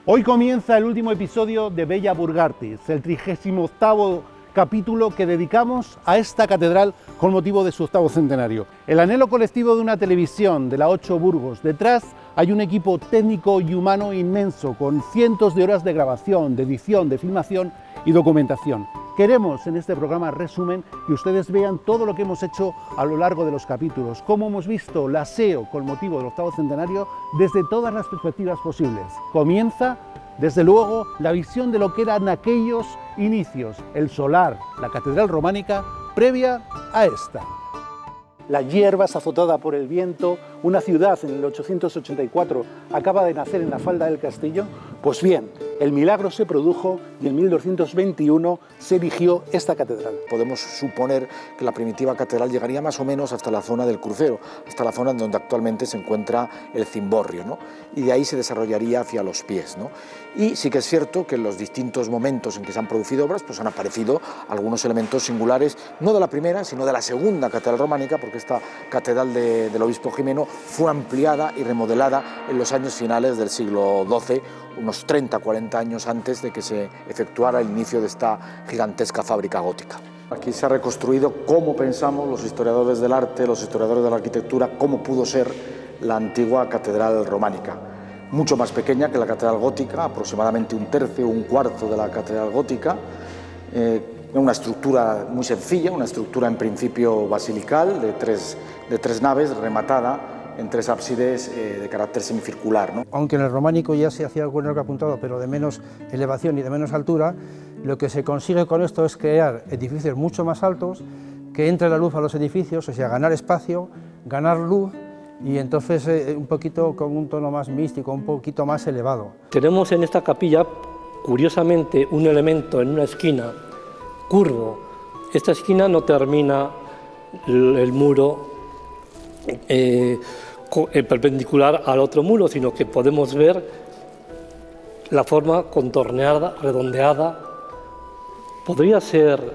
Hoy comienza el último episodio de Bella Burgartis, el 38º capítulo que dedicamos a esta catedral con motivo de su 8º centenario. El anhelo colectivo de una televisión de la 8 Burgos. Detrás hay un equipo técnico y humano inmenso, con cientos de horas de grabación, de edición, de filmación y documentación. Queremos en este programa resumen que ustedes vean todo lo que hemos hecho a lo largo de los capítulos, cómo hemos visto la SEO con motivo del 8º centenario desde todas las perspectivas posibles. Comienza, desde luego, la visión de lo que eran aquellos inicios, el solar, la catedral románica previa a esta. La hierba es azotada por el viento, una ciudad en el 884 acaba de nacer en la falda del castillo. Pues bien, el milagro se produjo y en 1221 se erigió esta catedral. Podemos suponer que la primitiva catedral llegaría más o menos hasta la zona del crucero, hasta la zona en donde actualmente se encuentra el cimborrio, ¿no? Y de ahí se desarrollaría hacia los pies, ¿no? Y sí que es cierto que en los distintos momentos en que se han producido obras, pues han aparecido algunos elementos singulares, no de la primera, sino de la segunda catedral románica, porque esta catedral del obispo Jimeno fue ampliada y remodelada en los años finales del siglo XII, unos 30-40 años antes de que se efectuara el inicio de esta gigantesca fábrica gótica. Aquí se ha reconstruido cómo pensamos los historiadores del arte, los historiadores de la arquitectura, cómo pudo ser la antigua catedral románica. Mucho más pequeña que la catedral gótica, aproximadamente un tercio o un cuarto de la catedral gótica, una estructura muy sencilla, una estructura en principio basilical de tres naves, rematada en tres ábsides de carácter semicircular, ¿no? Aunque en el románico ya se hacía algún arco apuntado, pero de menos elevación y de menos altura, lo que se consigue con esto es crear edificios mucho más altos, que entre la luz a los edificios, o sea, ganar espacio, ganar luz, y entonces un poquito con un tono más místico, un poquito más elevado. Tenemos en esta capilla, curiosamente, un elemento en una esquina curvo. Esta esquina no termina el muro perpendicular al otro muro, sino que podemos ver la forma contorneada, redondeada. Podría ser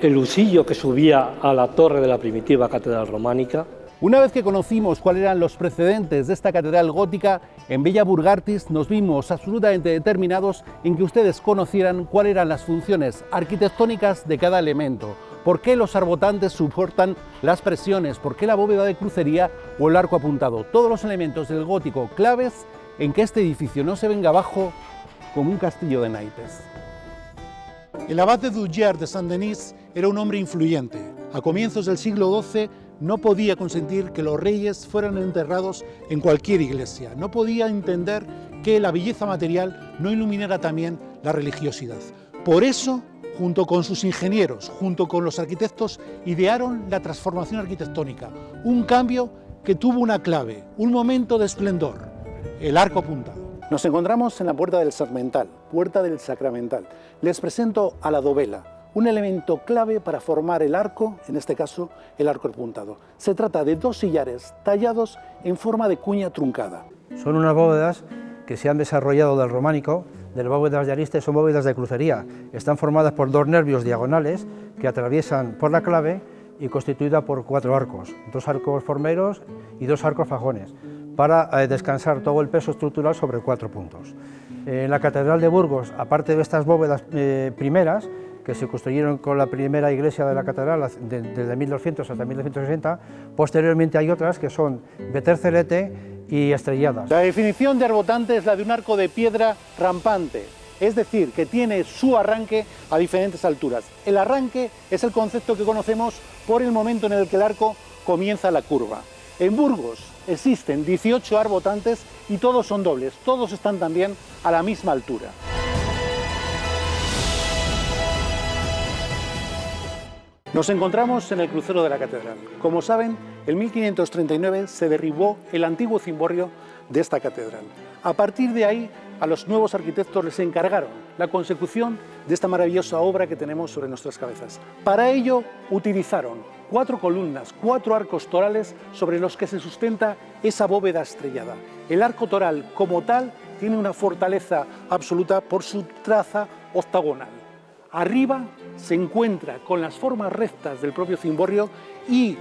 el husillo que subía a la torre de la primitiva catedral románica. Una vez que conocimos cuáles eran los precedentes de esta catedral gótica, en Bella Burgartis nos vimos absolutamente determinados en que ustedes conocieran cuáles eran las funciones arquitectónicas de cada elemento, por qué los arbotantes soportan las presiones, por qué la bóveda de crucería o el arco apuntado, todos los elementos del gótico claves en que este edificio no se venga abajo como un castillo de naipes. El abad de Duggier de Saint-Denis era un hombre influyente. A comienzos del siglo XII no podía consentir que los reyes fueran enterrados en cualquier iglesia. No podía entender que la belleza material no iluminara también la religiosidad. Por eso, junto con sus ingenieros, junto con los arquitectos, idearon la transformación arquitectónica, un cambio que tuvo una clave, un momento de esplendor, el arco apuntado. Nos encontramos en la puerta del Sacramental. Les presento a la dovela, un elemento clave para formar el arco, en este caso el arco apuntado. Se trata de dos sillares tallados en forma de cuña truncada. Son unas bóvedas que se han desarrollado del románico, de las bóvedas de ariste, son bóvedas de crucería. Están formadas por dos nervios diagonales que atraviesan por la clave y constituida por 4 arcos, 2 arcos formeros y 2 arcos fajones, para descansar todo el peso estructural sobre 4 puntos. En la Catedral de Burgos, aparte de estas bóvedas primeras, que se construyeron con la primera iglesia de la catedral desde 1200 hasta 1260, posteriormente hay otras que son de tercelete y estrelladas. La definición de arbotante es la de un arco de piedra rampante, es decir, que tiene su arranque a diferentes alturas. El arranque es el concepto que conocemos por el momento en el que el arco comienza la curva. En Burgos existen 18 arbotantes y todos son dobles, todos están también a la misma altura. Nos encontramos en el crucero de la catedral. Como saben, en 1539 se derribó el antiguo cimborrio de esta catedral. A partir de ahí, a los nuevos arquitectos les encargaron la consecución de esta maravillosa obra que tenemos sobre nuestras cabezas. Para ello, utilizaron 4 columnas, 4 arcos torales sobre los que se sustenta esa bóveda estrellada. El arco toral, como tal, tiene una fortaleza absoluta por su traza octagonal. Arriba se encuentra con las formas rectas del propio cimborrio y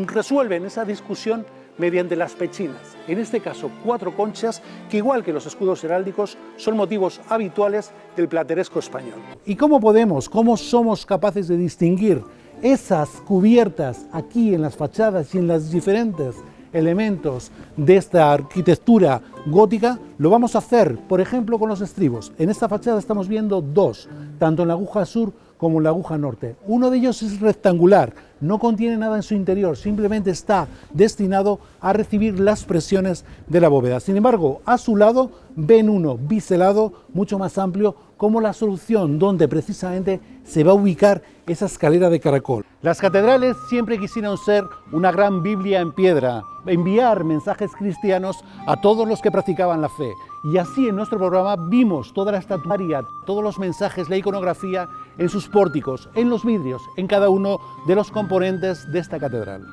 resuelven esa discusión mediante las pechinas, en este caso 4 conchas que, igual que los escudos heráldicos, son motivos habituales del plateresco español. ¿Y cómo somos capaces de distinguir esas cubiertas aquí en las fachadas y en los diferentes elementos de esta arquitectura gótica? Lo vamos a hacer, por ejemplo, con los estribos. En esta fachada estamos viendo 2, tanto en la aguja sur como en la aguja norte. Uno de ellos es rectangular, no contiene nada en su interior, simplemente está destinado a recibir las presiones de la bóveda. Sin embargo, a su lado ven uno biselado, mucho más amplio, como la solución donde precisamente se va a ubicar esa escalera de caracol. Las catedrales siempre quisieron ser una gran Biblia en piedra, enviar mensajes cristianos a todos los que practicaban la fe. Y así en nuestro programa vimos toda la estatuaria, todos los mensajes, la iconografía en sus pórticos, en los vidrios, en cada uno de los componentes de esta catedral.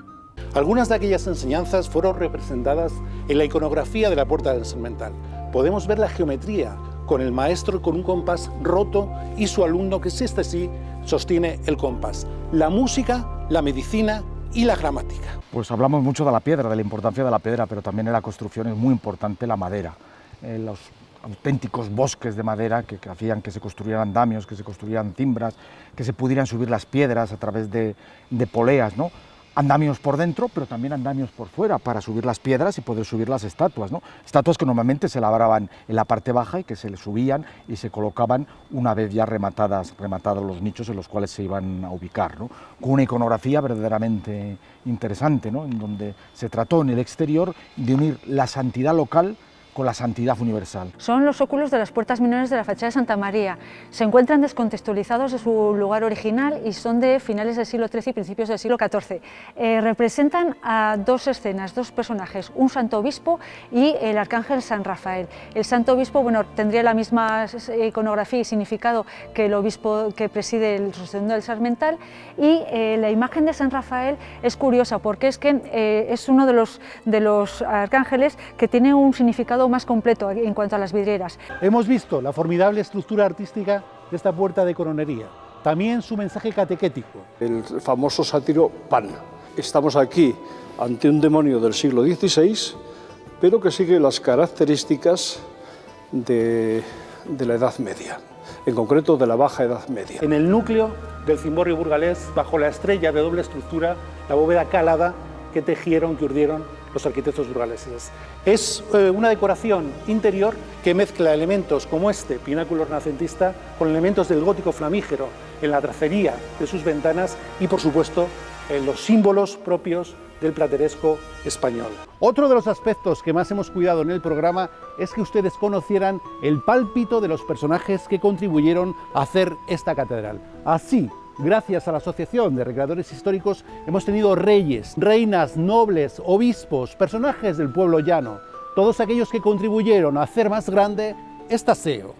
Algunas de aquellas enseñanzas fueron representadas en la iconografía de la puerta del Sermental. Podemos ver la geometría con el maestro con un compás roto y su alumno, que sí sostiene el compás. La música, la medicina y la gramática. Pues hablamos mucho de la piedra, de la importancia de la piedra, pero también en la construcción es muy importante la madera. Los auténticos bosques de madera que hacían que se construyeran andamios, que se construyeran cimbras, que se pudieran subir las piedras a través de poleas, ¿no? Andamios por dentro, pero también andamios por fuera para subir las piedras y poder subir las estatuas, ¿no? Estatuas que normalmente se labraban en la parte baja y que se le subían y se colocaban una vez ya rematados los nichos en los cuales se iban a ubicar, ¿no? Con una iconografía verdaderamente interesante, ¿no? En donde se trató en el exterior de unir la santidad local con la santidad universal. Son los óculos de las puertas menores de la fachada de Santa María. Se encuentran descontextualizados de su lugar original y son de finales del siglo XIII y principios del siglo XIV. Representan a 2 escenas, 2 personajes, un santo obispo y el arcángel San Rafael. El santo obispo, bueno, tendría la misma iconografía y significado que el obispo que preside el sostén del Sarmental, y la imagen de San Rafael es curiosa porque es que es uno de los arcángeles que tiene un significado más completo en cuanto a las vidrieras. Hemos visto la formidable estructura artística de esta puerta de coronería, también su mensaje catequético. El famoso sátiro Pan. Estamos aquí ante un demonio del siglo XVI, pero que sigue las características de la Edad Media, en concreto de la Baja Edad Media. En el núcleo del cimborrio burgalés, bajo la estrella de doble estructura, la bóveda calada que tejieron, que urdieron los arquitectos burgaleses. Es una decoración interior que mezcla elementos como este pináculo renacentista con elementos del gótico flamígero en la tracería de sus ventanas y, por supuesto, en los símbolos propios del plateresco español. Otro de los aspectos que más hemos cuidado en el programa es que ustedes conocieran el pálpito de los personajes que contribuyeron a hacer esta catedral. Así, gracias a la Asociación de Recreadores Históricos, hemos tenido reyes, reinas, nobles, obispos, personajes del pueblo llano, todos aquellos que contribuyeron a hacer más grande este aseo.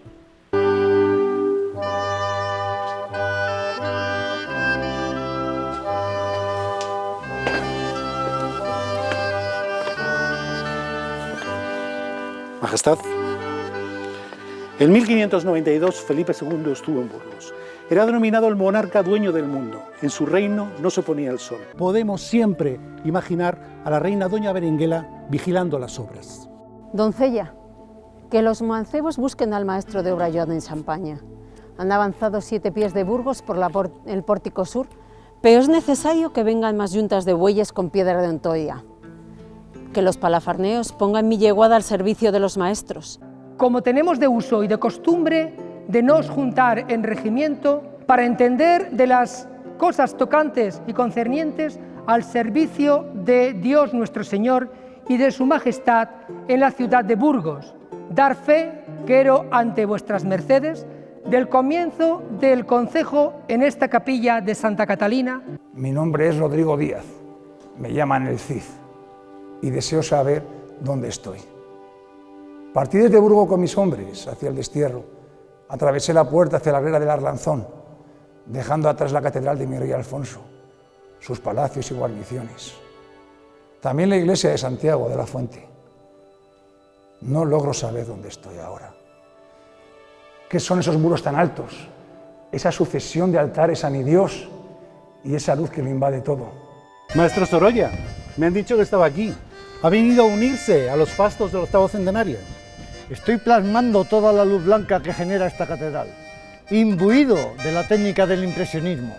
Majestad, en 1592 Felipe II estuvo en Burgos. Era denominado el monarca dueño del mundo. En su reino no se ponía el sol. Podemos siempre imaginar a la reina doña Berenguela vigilando las obras. Doncella, que los mancebos busquen al maestro de obra Joan en Champaña. Han avanzado 7 pies de Burgos por el pórtico sur, pero es necesario que vengan más yuntas de bueyes con piedra de Ontoia. Que los palafarneos pongan mi yeguada al servicio de los maestros. Como tenemos de uso y de costumbre de nos juntar en regimiento para entender de las cosas tocantes y concernientes al servicio de Dios nuestro Señor y de su Majestad en la ciudad de Burgos. Dar fe, quiero ante vuestras mercedes, del comienzo del concejo en esta capilla de Santa Catalina. Mi nombre es Rodrigo Díaz, me llaman el Cid y deseo saber dónde estoy. Partí desde Burgos con mis hombres hacia el destierro. Atravesé la puerta hacia la Grera del Arlanzón, dejando atrás la catedral de mi rey Alfonso, sus palacios y guarniciones. También la iglesia de Santiago de la Fuente. No logro saber dónde estoy ahora. ¿Qué son esos muros tan altos? Esa sucesión de altares a mi Dios y esa luz que lo invade todo. Maestro Sorolla, me han dicho que estaba aquí. ¿Ha venido a unirse a los fastos del 8º centenario? Estoy plasmando toda la luz blanca que genera esta catedral, imbuido de la técnica del impresionismo,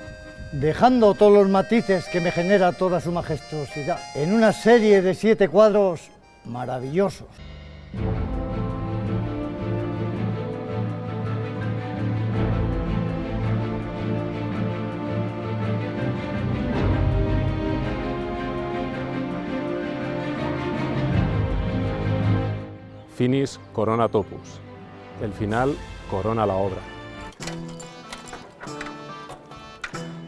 dejando todos los matices que me genera toda su majestuosidad, en una serie de 7 cuadros maravillosos. Finis corona topus. El final corona la obra.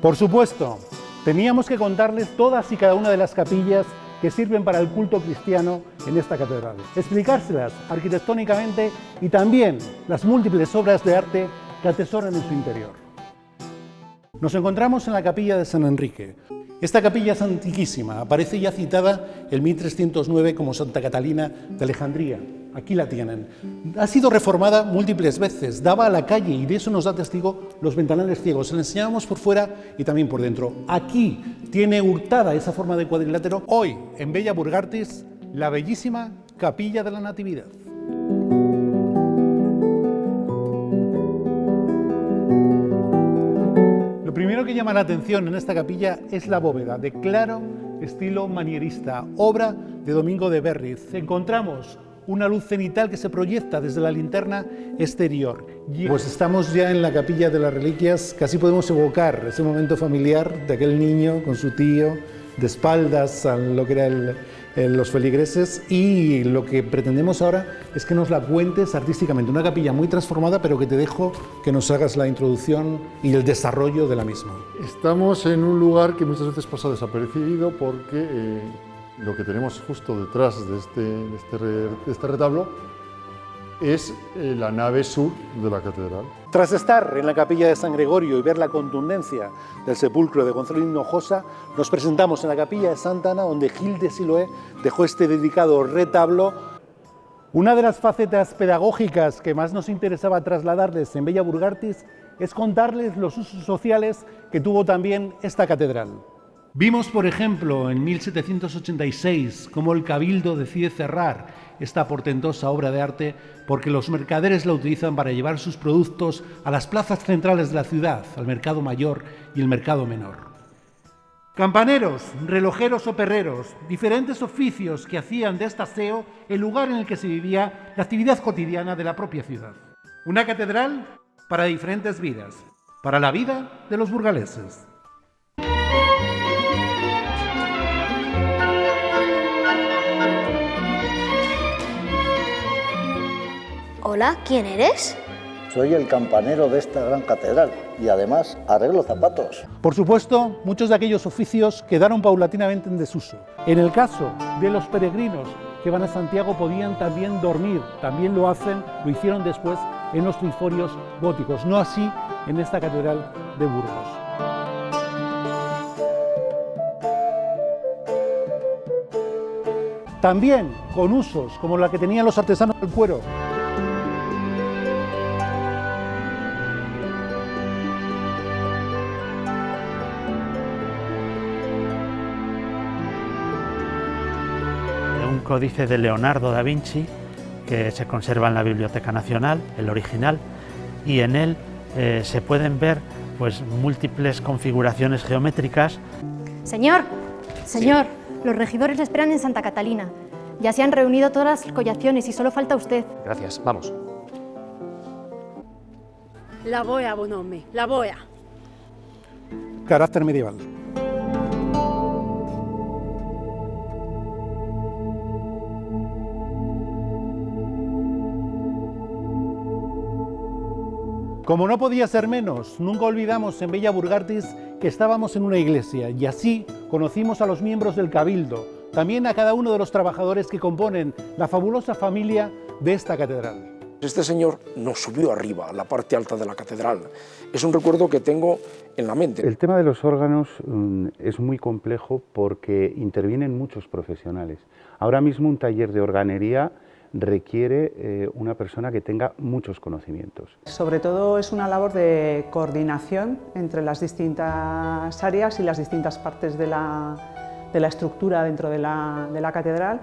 Por supuesto, teníamos que contarles todas y cada una de las capillas que sirven para el culto cristiano en esta catedral, explicárselas arquitectónicamente y también las múltiples obras de arte que atesoran en su interior. Nos encontramos en la capilla de San Enrique. Esta capilla es antiquísima, aparece ya citada en 1309 como Santa Catalina de Alejandría. Aquí la tienen. Ha sido reformada múltiples veces, daba a la calle y de eso nos da testigo los ventanales ciegos. Se la enseñábamos por fuera y también por dentro. Aquí tiene hurtada esa forma de cuadrilátero. Hoy, en Bella Burgartis, la bellísima Capilla de la Natividad. Lo primero que llama la atención en esta capilla es la bóveda, de claro estilo manierista, obra de Domingo de Berriz. Encontramos una luz cenital que se proyecta desde la linterna exterior. Pues estamos ya en la capilla de las reliquias, casi podemos evocar ese momento familiar de aquel niño con su tío, de espaldas a lo que eran los feligreses, y lo que pretendemos ahora es que nos la cuentes artísticamente. Una capilla muy transformada, pero que te dejo que nos hagas la introducción y el desarrollo de la misma. Estamos en un lugar que muchas veces pasa desapercibido porque lo que tenemos justo detrás de este retablo es la nave sur de la catedral. Tras estar en la capilla de San Gregorio y ver la contundencia del sepulcro de Gonzalo Hinojosa, nos presentamos en la capilla de Santa Ana, donde Gil de Siloé dejó este dedicado retablo. Una de las facetas pedagógicas que más nos interesaba trasladarles en Bella Burgartis es contarles los usos sociales que tuvo también esta catedral. Vimos, por ejemplo, en 1786 cómo el Cabildo decide cerrar esta portentosa obra de arte porque los mercaderes la utilizan para llevar sus productos a las plazas centrales de la ciudad, al mercado mayor y el mercado menor. Campaneros, relojeros o perreros, diferentes oficios que hacían de este aseo el lugar en el que se vivía la actividad cotidiana de la propia ciudad. Una catedral para diferentes vidas, para la vida de los burgaleses. Hola, ¿quién eres? Soy el campanero de esta gran catedral y además arreglo zapatos. Por supuesto, muchos de aquellos oficios quedaron paulatinamente en desuso. En el caso de los peregrinos que van a Santiago podían también dormir, también lo hicieron después en los triforios góticos, no así en esta catedral de Burgos. También con usos como la que tenían los artesanos del cuero. Un códice de Leonardo da Vinci que se conserva en la Biblioteca Nacional, el original, y en él se pueden ver pues múltiples configuraciones geométricas. Señor, señor, los regidores le esperan en Santa Catalina. Ya se han reunido todas las collaciones y solo falta usted. Gracias, vamos. La boea, bon home, la boea. Carácter medieval. Como no podía ser menos, nunca olvidamos en Bella Burgartis que estábamos en una iglesia y así conocimos a los miembros del Cabildo, también a cada uno de los trabajadores que componen la fabulosa familia de esta catedral. Este señor nos subió arriba, a la parte alta de la catedral. Es un recuerdo que tengo en la mente. El tema de los órganos es muy complejo porque intervienen muchos profesionales. Ahora mismo un taller de organería requiere una persona que tenga muchos conocimientos. Sobre todo es una labor de coordinación entre las distintas áreas y las distintas partes de la de la estructura dentro de la catedral,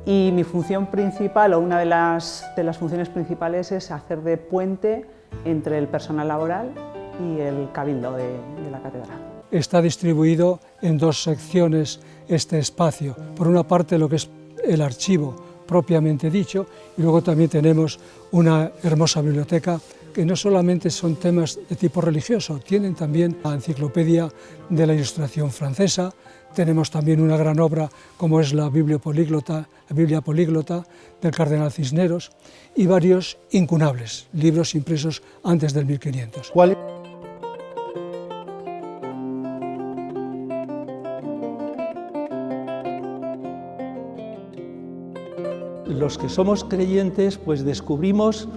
y mi función principal, o una de las funciones principales, es hacer de puente entre el personal laboral y el cabildo de la catedral. Está distribuido en dos secciones este espacio. Por una parte lo que es el archivo propiamente dicho, y luego también tenemos una hermosa biblioteca que no solamente son temas de tipo religioso, tienen también la enciclopedia de la Ilustración francesa, tenemos también una gran obra como es la Biblia Políglota del cardenal Cisneros, y varios incunables, libros impresos antes del 1500. Los que somos creyentes pues descubrimos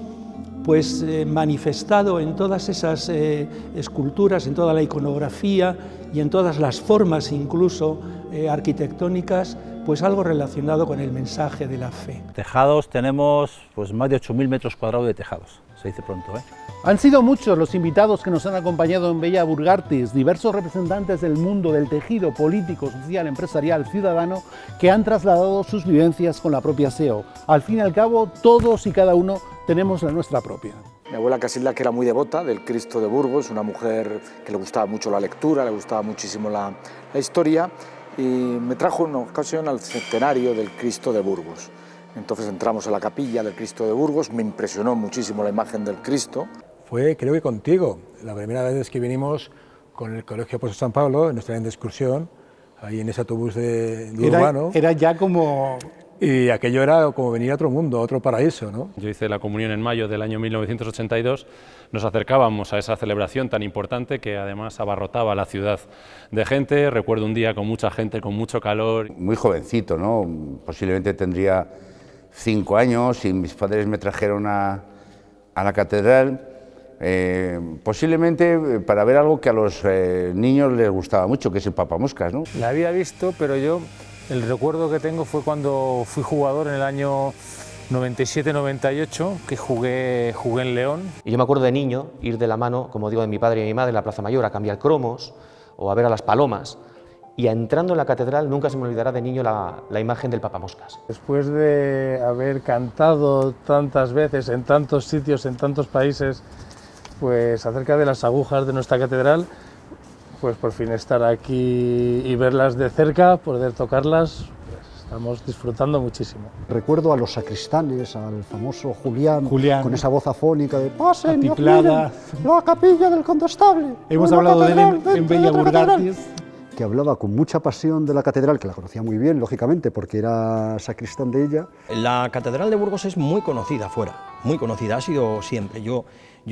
manifestado en todas esas esculturas, en toda la iconografía y en todas las formas incluso arquitectónicas, pues algo relacionado con el mensaje de la fe. Tejados tenemos pues más de 8.000 metros cuadrados de tejados, se dice pronto, ¿eh? Han sido muchos los invitados que nos han acompañado en Bella Burgartis, diversos representantes del mundo del tejido político, social, empresarial, ciudadano, que han trasladado sus vivencias con la propia SEO. Al fin y al cabo, todos y cada uno tenemos la nuestra propia. Mi abuela Casilda, que era muy devota del Cristo de Burgos, una mujer que le gustaba mucho la lectura, le gustaba muchísimo la historia, y me trajo en una ocasión al centenario del Cristo de Burgos. Entonces entramos a la capilla del Cristo de Burgos, me impresionó muchísimo la imagen del Cristo. Fue, creo que contigo, la primera vez que vinimos con el Colegio Apóstol San Pablo, en nuestra de excursión, ahí en ese autobús de urbano. Era ya como... Y aquello era como venir a otro mundo, a otro paraíso, ¿no? Yo hice la comunión en mayo del año 1982, nos acercábamos a esa celebración tan importante que además abarrotaba la ciudad de gente. Recuerdo un día con mucha gente, con mucho calor. Muy jovencito, ¿no? Posiblemente tendría 5 años y mis padres me trajeron a la catedral, posiblemente para ver algo que a los niños les gustaba mucho, que es el papamoscas, ¿no? La había visto, pero yo el recuerdo que tengo fue cuando fui jugador en el año 97-98, que jugué en León. Y yo me acuerdo de niño ir de la mano, como digo, de mi padre y mi madre en la Plaza Mayor a cambiar cromos o a ver a las palomas. Y entrando en la catedral nunca se me olvidará de niño la imagen del papamoscas. Después de haber cantado tantas veces en tantos sitios, en tantos países, pues acerca de las agujas de nuestra catedral, pues por fin estar aquí y verlas de cerca, poder tocarlas, pues estamos disfrutando muchísimo. Recuerdo a los sacristanes, al famoso Julián. Con esa voz afónica de pasen, atiplada. La capilla del condestable. Hemos hablado de él en Bella Burgartis. Que hablaba con mucha pasión de la catedral, que la conocía muy bien, lógicamente, porque era sacristán de ella. La catedral de Burgos es muy conocida fuera, muy conocida, ha sido siempre. Yo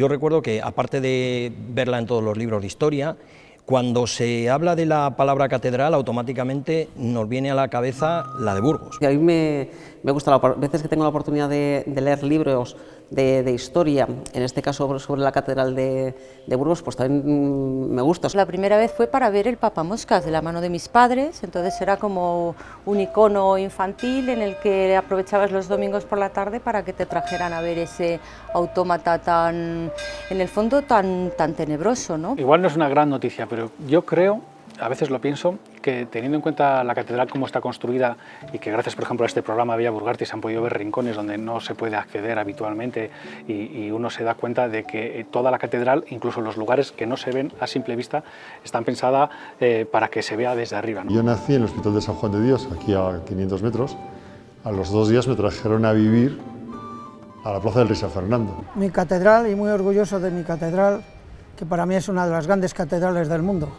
recuerdo que, aparte de verla en todos los libros de historia, cuando se habla de la palabra catedral, automáticamente nos viene a la cabeza la de Burgos. A mí me gusta, las veces que tengo la oportunidad de leer libros de historia, en este caso sobre la catedral de Burgos, pues también me gusta. La primera vez fue para ver el papamoscas de la mano de mis padres, entonces era como un icono infantil en el que aprovechabas los domingos por la tarde para que te trajeran a ver ese autómata tan, en el fondo, tan tenebroso, ¿no? Igual no es una gran noticia, pero yo creo, a veces lo pienso, que teniendo en cuenta la catedral cómo está construida y que gracias, por ejemplo, a este programa Bella Burgartis se han podido ver rincones donde no se puede acceder habitualmente y uno se da cuenta de que toda la catedral, incluso los lugares que no se ven a simple vista, están pensadas para que se vea desde arriba, ¿no? Yo nací en el Hospital de San Juan de Dios, aquí a 500 metros. A los 2 días me trajeron a vivir a la Plaza del Rey San Fernando. Mi catedral, y muy orgulloso de mi catedral, que para mí es una de las grandes catedrales del mundo.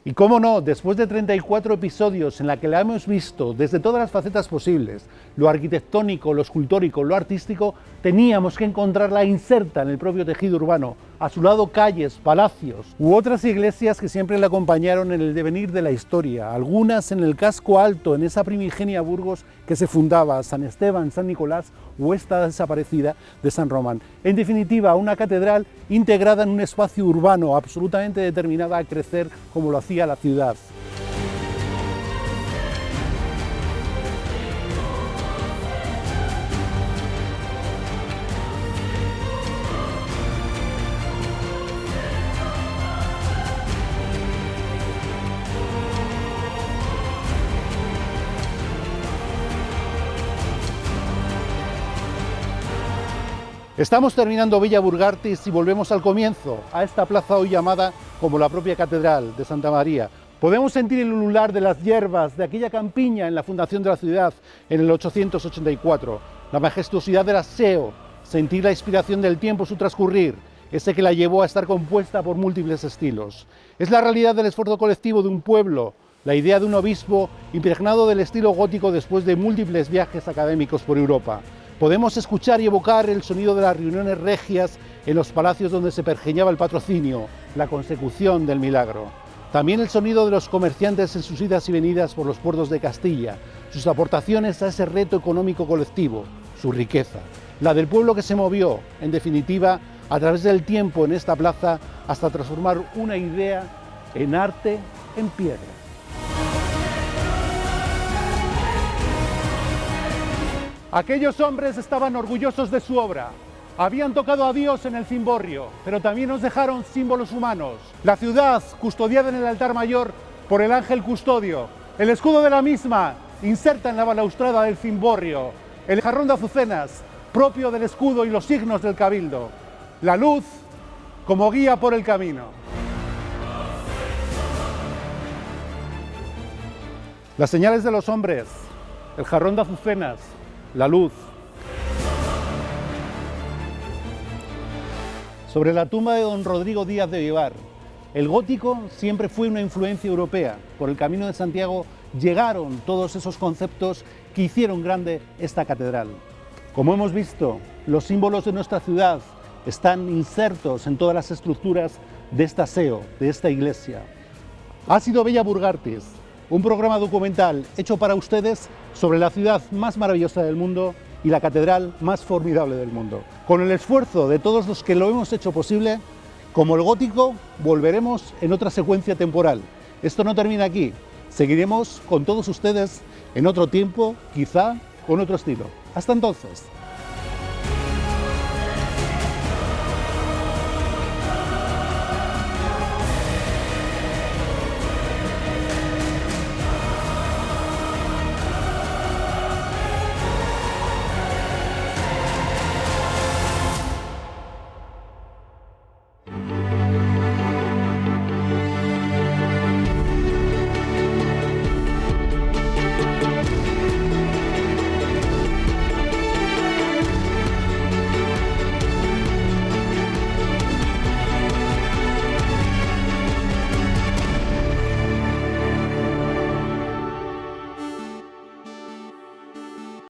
Y cómo no, después de 34 episodios en la que la hemos visto desde todas las facetas posibles, lo arquitectónico, lo escultórico, lo artístico, teníamos que encontrarla inserta en el propio tejido urbano, a su lado calles, palacios u otras iglesias que siempre la acompañaron en el devenir de la historia, algunas en el casco alto, en esa primigenia Burgos que se fundaba, San Esteban, San Nicolás o esta desaparecida de San Román. En definitiva, una catedral integrada en un espacio urbano absolutamente determinada a crecer como lo hacía la ciudad. Estamos terminando Villa Burgartis y volvemos al comienzo, a esta plaza hoy llamada como la propia Catedral de Santa María. Podemos sentir el ulular de las hierbas de aquella campiña en la fundación de la ciudad en el 884, la majestuosidad del aseo, sentir la inspiración del tiempo su transcurrir, ese que la llevó a estar compuesta por múltiples estilos. Es la realidad del esfuerzo colectivo de un pueblo, la idea de un obispo impregnado del estilo gótico después de múltiples viajes académicos por Europa. Podemos escuchar y evocar el sonido de las reuniones regias en los palacios donde se pergeñaba el patrocinio, la consecución del milagro. También el sonido de los comerciantes en sus idas y venidas por los puertos de Castilla, sus aportaciones a ese reto económico colectivo, su riqueza. La del pueblo que se movió, en definitiva, a través del tiempo en esta plaza hasta transformar una idea en arte en piedra. Aquellos hombres estaban orgullosos de su obra. Habían tocado a Dios en el cimborrio, pero también nos dejaron símbolos humanos. La ciudad, custodiada en el altar mayor por el ángel custodio. El escudo de la misma inserta en la balaustrada del cimborrio. El jarrón de azucenas, propio del escudo y los signos del cabildo. La luz como guía por el camino. Las señales de los hombres, el jarrón de azucenas, la luz. Sobre la tumba de don Rodrigo Díaz de Vivar, el gótico siempre fue una influencia europea. Por el Camino de Santiago llegaron todos esos conceptos que hicieron grande esta catedral. Como hemos visto, los símbolos de nuestra ciudad están insertos en todas las estructuras de este aseo, de esta iglesia. Ha sido Villa Burgartis, un programa documental hecho para ustedes sobre la ciudad más maravillosa del mundo y la catedral más formidable del mundo. Con el esfuerzo de todos los que lo hemos hecho posible, como el gótico, volveremos en otra secuencia temporal. Esto no termina aquí, seguiremos con todos ustedes en otro tiempo, quizá con otro estilo. Hasta entonces.